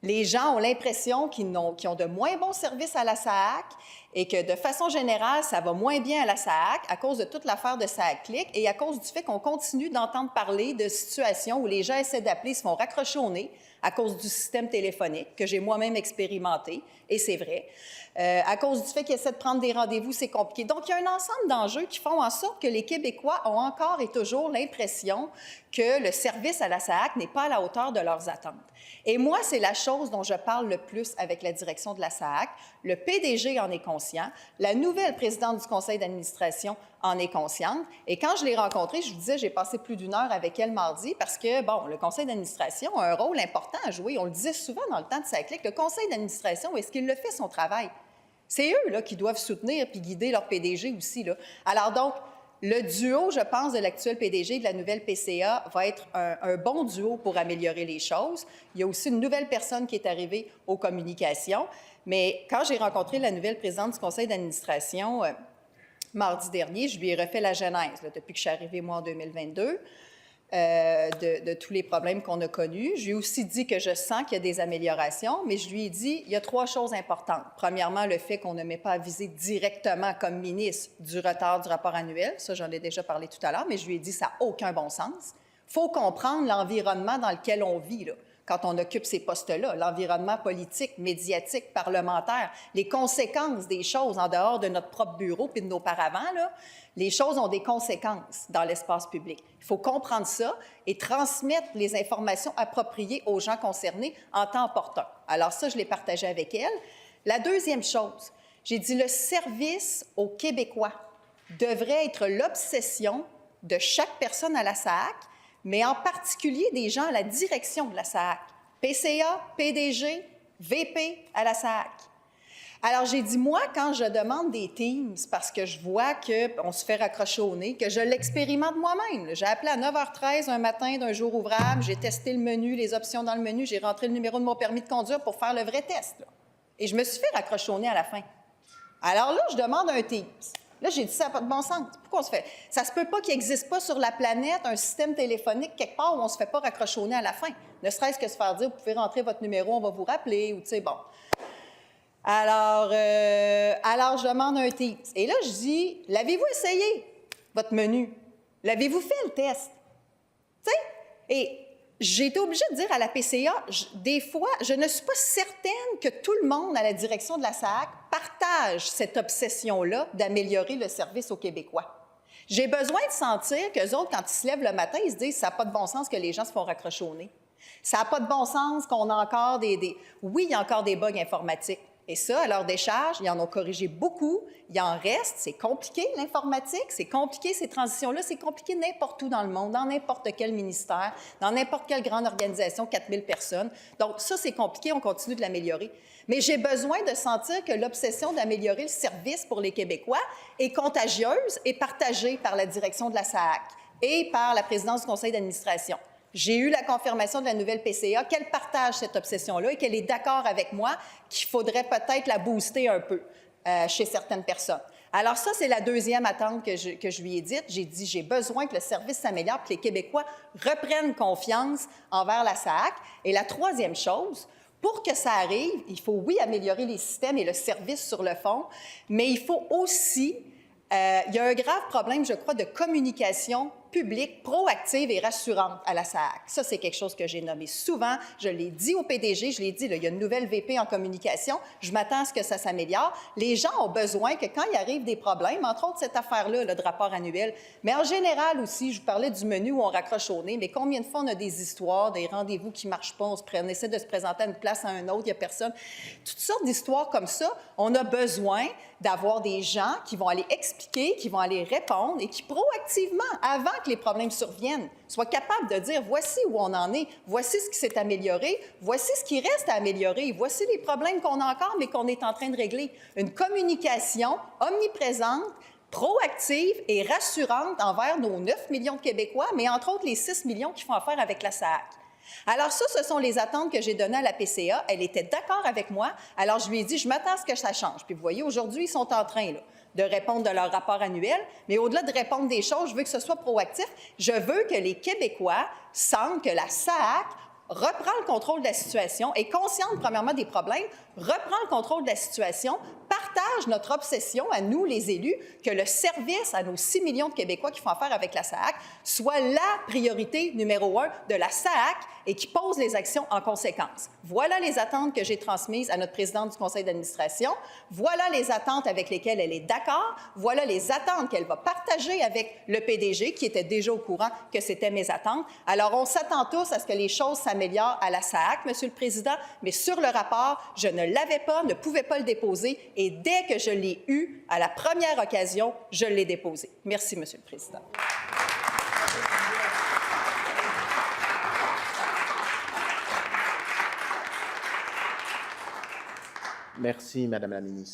Les gens ont l'impression qu'ils ont de moins bons services à la SAAQ et que, de façon générale, ça va moins bien à la SAAQ à cause de toute l'affaire de SAAQ-Clic et à cause du fait qu'on continue d'entendre parler de situations où les gens essaient d'appeler, se font raccrocher au nez à cause du système téléphonique que j'ai moi-même expérimenté, et c'est vrai. À cause du fait qu'ils essaient de prendre des rendez-vous, c'est compliqué. Donc, il y a un ensemble d'enjeux qui font en sorte que les Québécois ont encore et toujours l'impression que le service à la SAAQ n'est pas à la hauteur de leurs attentes. Et moi, c'est la chose dont je parle le plus avec la direction de la SAAQ. Le PDG en est conscient. La nouvelle présidente du conseil d'administration en est consciente. Et quand je l'ai rencontrée, je vous disais, j'ai passé plus d'1 heure avec elle mardi parce que, bon, le conseil d'administration a un rôle important à jouer. On le disait souvent dans le temps de SAAQ-Clic. Le conseil d'administration, est-ce qu'il le fait son travail? C'est eux là, qui doivent soutenir puis guider leur PDG aussi. Là. Alors donc, le duo, je pense, de l'actuel PDG et de la nouvelle PCA va être un bon duo pour améliorer les choses. Il y a aussi une nouvelle personne qui est arrivée aux communications. Mais quand j'ai rencontré la nouvelle présidente du conseil d'administration mardi dernier, je lui ai refait la genèse là, depuis que je suis arrivée, moi, en 2022. De tous les problèmes qu'on a connus. Je lui ai aussi dit que je sens qu'il y a des améliorations, mais je lui ai dit il y a 3 choses importantes. Premièrement, le fait qu'on ne m'ait pas avisé directement comme ministre du retard du rapport annuel. Ça, j'en ai déjà parlé tout à l'heure, mais je lui ai dit ça n'a aucun bon sens. Il faut comprendre l'environnement dans lequel on vit, là, quand on occupe ces postes-là, l'environnement politique, médiatique, parlementaire, les conséquences des choses en dehors de notre propre bureau puis de nos paravents, là, les choses ont des conséquences dans l'espace public. Il faut comprendre ça et transmettre les informations appropriées aux gens concernés en temps opportun. Alors ça, je l'ai partagé avec elle. La deuxième chose, j'ai dit le service aux Québécois devrait être l'obsession de chaque personne à la SAAQ, mais en particulier des gens à la direction de la SAAQ, PCA, PDG, VP à la SAAQ. Alors, j'ai dit, moi, quand je demande des Teams, parce que je vois qu'on se fait raccrocher au nez, que je l'expérimente moi-même. J'ai appelé à 9h13 un matin d'un jour ouvrable, j'ai testé le menu, les options dans le menu, j'ai rentré le numéro de mon permis de conduire pour faire le vrai test. Là. Et je me suis fait raccrocher au nez à la fin. Alors là, je demande un Teams. Là, j'ai dit, ça n'a pas de bon sens. Pourquoi on se fait? Ça se peut pas qu'il n'existe pas sur la planète un système téléphonique quelque part où on ne se fait pas raccrocher au nez à la fin. Ne serait-ce que se faire dire, vous pouvez rentrer votre numéro, on va vous rappeler, ou tu sais, bon. Alors, je demande un Teams. Et là, je dis, l'avez-vous essayé, votre menu? L'avez-vous fait, le test? Tu sais? Et j'ai été obligée de dire à la PCA, des fois, je ne suis pas certaine que tout le monde à la direction de la SAAQ partage cette obsession-là d'améliorer le service aux Québécois. J'ai besoin de sentir qu'eux autres, quand ils se lèvent le matin, ils se disent, ça n'a pas de bon sens que les gens se font raccrocher au nez. Ça n'a pas de bon sens qu'on a encore Oui, il y a encore des bugs informatiques. Et ça, à leur décharge, ils en ont corrigé beaucoup. Il en reste. C'est compliqué, l'informatique. C'est compliqué, ces transitions-là. C'est compliqué n'importe où dans le monde, dans n'importe quel ministère, dans n'importe quelle grande organisation, 4000 personnes. Donc, ça, c'est compliqué. On continue de l'améliorer. Mais j'ai besoin de sentir que l'obsession d'améliorer le service pour les Québécois est contagieuse et partagée par la direction de la SAAQ et par la présidence du conseil d'administration. J'ai eu la confirmation de la nouvelle PCA qu'elle partage cette obsession-là et qu'elle est d'accord avec moi qu'il faudrait peut-être la booster un peu chez certaines personnes. Alors ça, c'est la deuxième attente que je lui ai dite. J'ai dit, j'ai besoin que le service s'améliore, que les Québécois reprennent confiance envers la SAAQ. Et la troisième chose, pour que ça arrive, il faut, oui, améliorer les systèmes et le service sur le fond, mais il faut aussi... il y a un grave problème, je crois, de communication publique, proactive et rassurante à la SAAQ. Ça, c'est quelque chose que j'ai nommé souvent. Je l'ai dit au PDG, je l'ai dit, là, il y a une nouvelle VP en communication. Je m'attends à ce que ça s'améliore. Les gens ont besoin que quand il arrive des problèmes, entre autres cette affaire-là, le rapport annuel, mais en général aussi, je vous parlais du menu où on raccroche au nez, mais combien de fois on a des histoires, des rendez-vous qui ne marchent pas, on essaie de se présenter à une place à un autre, il n'y a personne. Toutes sortes d'histoires comme ça, on a besoin d'avoir des gens qui vont aller expliquer, qui vont aller répondre et qui proactivement, avant que les problèmes surviennent, soient capables de dire voici où on en est, voici ce qui s'est amélioré, voici ce qui reste à améliorer, voici les problèmes qu'on a encore mais qu'on est en train de régler. Une communication omniprésente, proactive et rassurante envers nos 9 millions de Québécois, mais entre autres les 6 millions qui font affaire avec la SAAQ. Alors ça, ce sont les attentes que j'ai données à la PCA. Elle était d'accord avec moi. Alors je lui ai dit, je m'attends à ce que ça change. Puis vous voyez, aujourd'hui, ils sont en train là, de répondre de leur rapport annuel. Mais au-delà de répondre des choses, je veux que ce soit proactif. Je veux que les Québécois sentent que la SAAQ reprend le contrôle de la situation, est consciente, premièrement, des problèmes, reprend le contrôle de la situation, partage notre obsession à nous, les élus, que le service à nos 6 millions de Québécois qui font affaire avec la SAAQ soit la priorité numéro 1 de la SAAQ et qui pose les actions en conséquence. Voilà les attentes que j'ai transmises à notre présidente du conseil d'administration. Voilà les attentes avec lesquelles elle est d'accord. Voilà les attentes qu'elle va partager avec le PDG, qui était déjà au courant que c'était mes attentes. Alors, on s'attend tous à ce que les choses s'améliorent à la SAAQ, Monsieur le Président, mais sur le rapport, je ne l'avais pas, ne pouvais pas le déposer, et dès que je l'ai eu, à la première occasion, je l'ai déposé. Merci, Monsieur le Président. Merci, Madame la ministre.